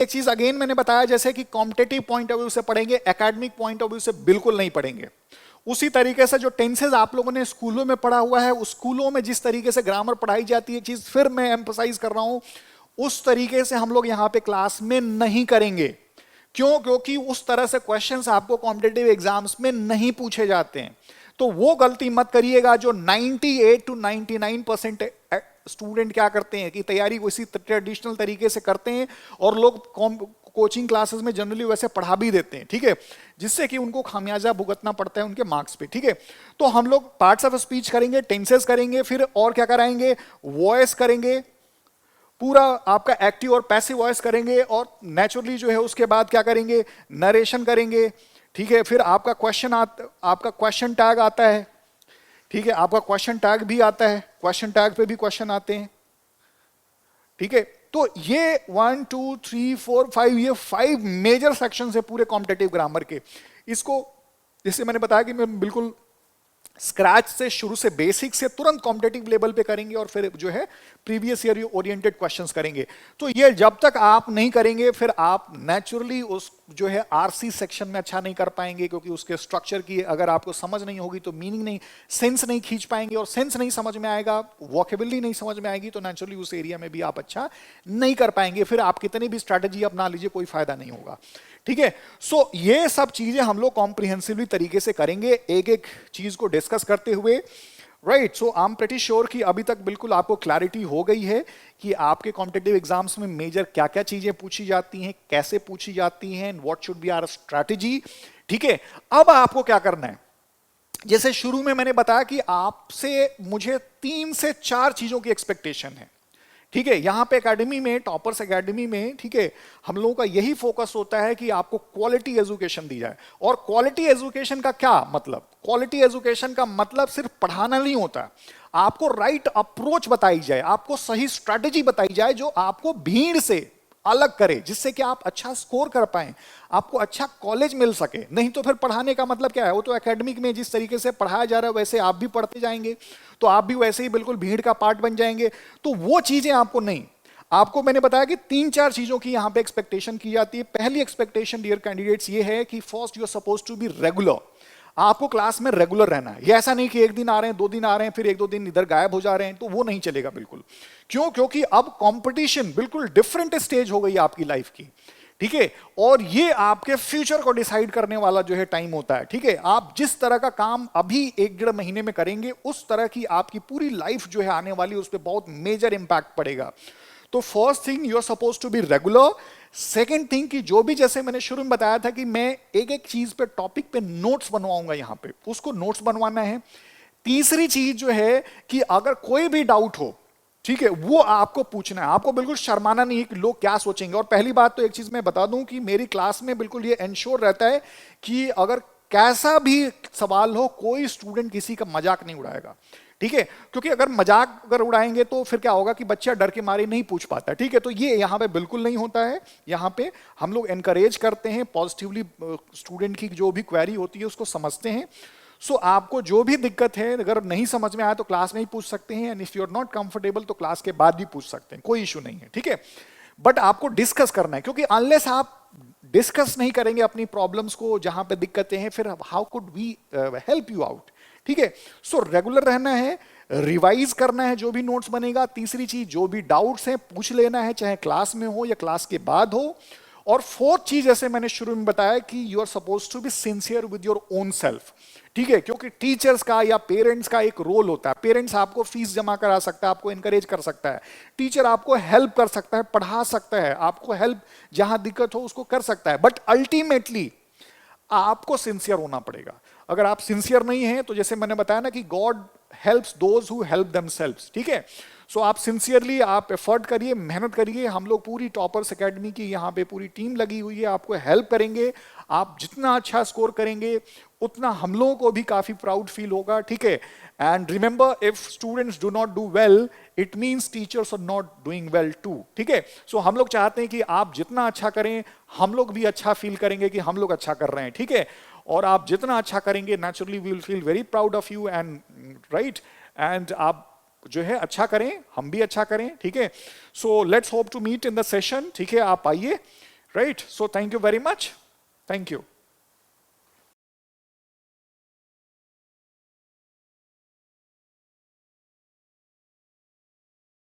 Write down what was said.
एक चीज अगेन मैंने बताया, जैसे कि कॉम्पिटेटिव पॉइंट ऑफ व्यू से पढ़ेंगे, एकेडमिक पॉइंट ऑफ व्यू से बिल्कुल नहीं पढ़ेंगे। उसी तरीके से जो टेंसेज आप लोगों ने स्कूलों में पढ़ा हुआ है, उस स्कूलों में जिस तरीके से ग्रामर पढ़ाई जाती है, चीज फिर मैं एम्फसाइज कर रहा हूं, उस तरीके से हम लोग यहां पे क्लास में नहीं करेंगे। क्यों? क्योंकि उस तरह से क्वेश्चंस आपको कॉम्पिटेटिव एग्जाम्स में नहीं पूछे जाते हैं। तो वो गलती मत करिएगा जो 98 to 99% स्टूडेंट क्या करते हैं कि तैयारी उसी ट्रेडिशनल तरीके से करते हैं, और लोग कोचिंग क्लासेस में जनरली वैसे पढ़ा भी देते हैं, ठीक है, जिससे कि उनको खामियाजा भुगतना पड़ता है उनके मार्क्स पे, ठीक है। तो हम लोग पार्ट्स ऑफ स्पीच करेंगे, टेंसेस करेंगे, फिर और क्या कराएंगे, वॉइस करेंगे, पूरा आपका एक्टिव और पैसिव वॉइस करेंगे, और नेचुरली जो है उसके बाद क्या करेंगे, नरेशन करेंगे, ठीक है। फिर आपका क्वेश्चन टैग आता है, ठीक है, आपका क्वेश्चन टैग भी आता है, क्वेश्चन टैग पे भी क्वेश्चन आते हैं, ठीक है। तो ये 1 2 3 4 5 ये 5 मेजर सेक्शन है पूरे कॉम्पिटेटिव ग्रामर के। इसको जैसे मैंने बताया कि मैं बिल्कुल स्क्रैच से, शुरू से, बेसिक से तुरंत कॉम्पिटेटिव लेवल पे करेंगे, और फिर जो है प्रीवियस ईयर ओरिएंटेड क्वेश्चंस करेंगे। तो ये जब तक आप नहीं करेंगे, फिर आप नेचुरली उस जो है आरसी सेक्शन में अच्छा नहीं कर पाएंगे, क्योंकि उसके स्ट्रक्चर की अगर आपको समझ नहीं होगी तो मीनिंग नहीं, सेंस नहीं खींच पाएंगे, और सेंस नहीं समझ में आएगा, वोकेबुलरी नहीं समझ में आएगी, तो नेचुरली उस एरिया में भी आप अच्छा नहीं कर पाएंगे। फिर आप कितनी भी स्ट्रैटेजी अपना लीजिए, कोई फायदा नहीं होगा, ठीक है। सो ये सब चीजें हम लोग कॉम्प्रिहेंसिवली तरीके से करेंगे, एक एक चीज को डिस्कस करते हुए, right. So I am pretty sure कि अभी तक बिल्कुल आपको क्लैरिटी हो गई है कि आपके कॉम्पिटिटिव एग्जाम्स में मेजर क्या क्या चीजें पूछी जाती हैं, कैसे पूछी जाती हैं, what should be our strategy, ठीक है। अब आपको क्या करना है, जैसे शुरू में मैंने बताया कि आपसे मुझे 3 से 4 चीजों की एक्सपेक्टेशन है, ठीक है। यहां पे एकेडमी में, टॉपर्स एकेडमी में, ठीक है, हम लोगों का यही फोकस होता है कि आपको क्वालिटी एजुकेशन दी जाए। और क्वालिटी एजुकेशन का क्या मतलब, क्वालिटी एजुकेशन का मतलब सिर्फ पढ़ाना नहीं होता, आपको राइट अप्रोच बताई जाए, आपको सही स्ट्रैटेजी बताई जाए जो आपको भीड़ से अलग करे, जिससे कि आप अच्छा स्कोर कर पाएं, आपको अच्छा कॉलेज मिल सके। नहीं तो फिर पढ़ाने का मतलब क्या है, वो तो एकेडमिक में जिस तरीके से पढ़ाया जा रहा है वैसे आप भी पढ़ते जाएंगे, तो आप भी वैसे ही बिल्कुल भीड़ का पार्ट बन जाएंगे। तो वो चीजें आपको नहीं, आपको मैंने बताया कि 3-4 चीजों की यहां पे एक्सपेक्टेशन की जाती है। पहली एक्सपेक्टेशन डियर कैंडिडेट्स ये है कि first you are suppose to be regular, आपको क्लास में रेगुलर रहना है। ये ऐसा नहीं कि एक दिन आ रहे हैं, 2 दिन आ रहे हैं, फिर 1-2 दिन इधर गायब हो जा रहे हैं, तो वो नहीं चलेगा बिल्कुल। क्यों? क्योंकि अब कंपटीशन बिल्कुल डिफरेंट स्टेज हो गई आपकी लाइफ की, ठीक है। और ये आपके फ्यूचर को डिसाइड करने वाला जो है टाइम होता है, ठीक है। आप जिस तरह का काम अभी 1-1.5 महीने में करेंगे, उस तरह की आपकी पूरी लाइफ जो है आने वाली, उस पर बहुत मेजर इंपैक्ट पड़ेगा। तो first thing, you are suppose to be regular. Second thing कि जो भी, जैसे मैंने शुरू में बताया था कि मैं एक एक चीज पे, टॉपिक पे नोट्स बनवाऊंगा, यहां पे उसको नोट्स बनवाना है। तीसरी चीज जो है कि अगर कोई भी डाउट हो, ठीक है, वो आपको पूछना है, आपको बिल्कुल शर्माना नहीं है कि लोग क्या सोचेंगे। और पहली बात तो एक चीज मैं बता दूं कि मेरी क्लास में बिल्कुल ये एंश्योर रहता है कि अगर कैसा भी सवाल हो, कोई स्टूडेंट किसी का मजाक नहीं उड़ाएगा, ठीक है। क्योंकि अगर उड़ाएंगे तो फिर क्या होगा कि बच्चा डर के मारे नहीं पूछ पाता, ठीक है। तो ये यहाँ पे बिल्कुल नहीं होता है। यहाँ पे हम लोग एनकरेज करते हैं पॉजिटिवली, स्टूडेंट की जो भी क्वेरी होती है उसको समझते हैं। सो आपको जो भी दिक्कत है, अगर नहीं समझ में आया तो क्लास में ही पूछ सकते हैं, and if you are not comfortable तो क्लास के बाद भी पूछ सकते हैं, कोई इशू नहीं है, ठीक है। बट आपको डिस्कस करना है, क्योंकि अनलेस आप डिस्कस नहीं करेंगे अपनी प्रॉब्लम्स को, जहां पे दिक्कतें हैं, फिर how could we help you out, ठीक है। सो रेगुलर रहना है, रिवाइज करना है जो भी नोट्स बनेगा। तीसरी चीज, जो भी डाउट्स हैं पूछ लेना है, चाहे क्लास में हो या क्लास के बाद हो। और फोर्थ चीज, जैसे मैंने शुरू में बताया कि you are suppose to be sincere with your own self, ठीक है। क्योंकि टीचर्स का या पेरेंट्स का एक रोल होता है। पेरेंट्स आपको फीस जमा करा सकता है, आपको एनकरेज कर सकता है, टीचर आपको हेल्प कर सकता है, पढ़ा सकता है, आपको हेल्प जहां दिक्कत हो उसको कर सकता है, बट अल्टीमेटली आपको सिंसियर होना पड़ेगा। अगर आप सिंसियर नहीं हैं तो जैसे मैंने बताया ना कि God helps those who help themselves, ठीक है। सो आप सिंसियरली आप एफर्ट करिए, मेहनत करिए। हम लोग पूरी टॉपर्स एकेडमी की यहाँ पे पूरी टीम लगी हुई है, आपको हेल्प करेंगे। आप जितना अच्छा स्कोर करेंगे उतना हम लोगों को भी काफी प्राउड फील होगा, ठीक है। And remember, if students do not do well, it means teachers are not doing well too, ठीक है। सो हम लोग चाहते हैं कि आप जितना अच्छा करें, हम लोग भी अच्छा फील करेंगे कि हम लोग अच्छा कर रहे हैं, ठीक है। और आप जितना अच्छा करेंगे, naturally we will feel very proud of you, and right, and आप जो है अच्छा करें, हम भी अच्छा करें, ठीक है। So let's hope to meet in the session, ठीक है। आप आइए, right? So thank you very much, thank you.